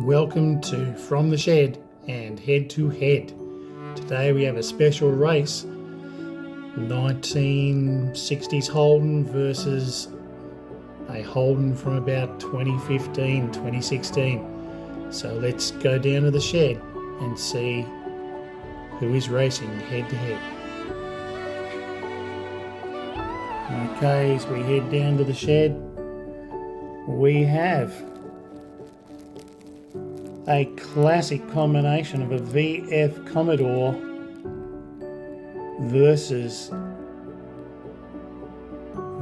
welcome to From the Shed and Head to Head. Today we have a special race, 1960s Holden versus a Holden from about 2015, 2016. So let's go down to the shed and see who is racing head to head. Okay, as we head down to the shed, we have a classic combination of a VF Commodore versus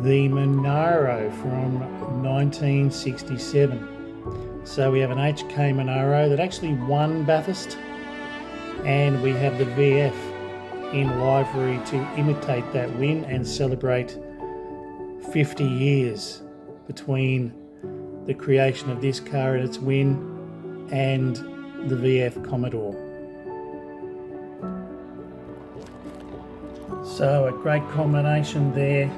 the Monaro from 1967. So we have an HK Monaro that actually won Bathurst, and we have the VF in livery to imitate that win and celebrate 50 years between the creation of this car and its win and the VF Commodore. So a great combination there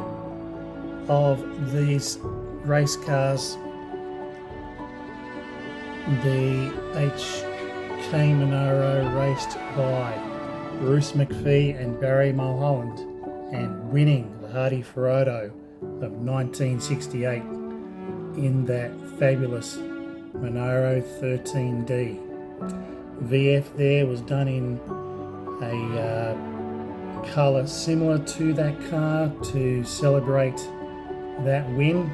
of these race cars. The HK Monaro raced by Bruce McPhee and Barry Mulholland and winning the Hardy Ferodo of 1968 in that fabulous Monaro 13D. VF there was done in a colour similar to that car to celebrate that win,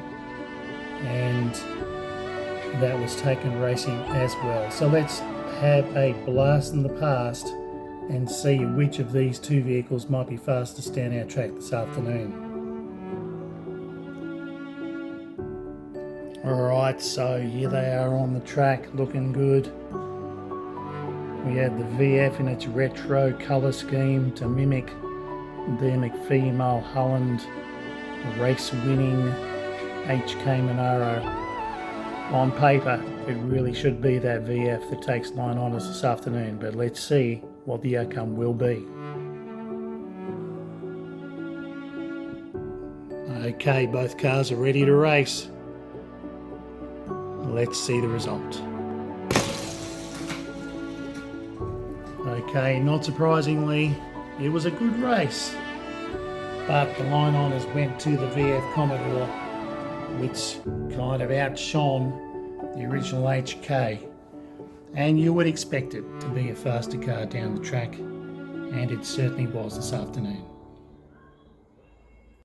and that was taken racing as well. So let's have a blast in the past and see which of these two vehicles might be fastest down our track this afternoon. Alright, so here they are on the track, looking good. We have the VF in its retro colour scheme to mimic the McPhee Mulholland race-winning HK Monaro. On paper, it really should be that VF that takes 9 honours this afternoon, but let's see what the outcome will be. Okay, both cars are ready to race. Let's see the result. Okay, not surprisingly, it was a good race, but the line honours went to the VF Commodore, which kind of outshone the original HK. And you would expect it to be a faster car down the track, and it certainly was this afternoon.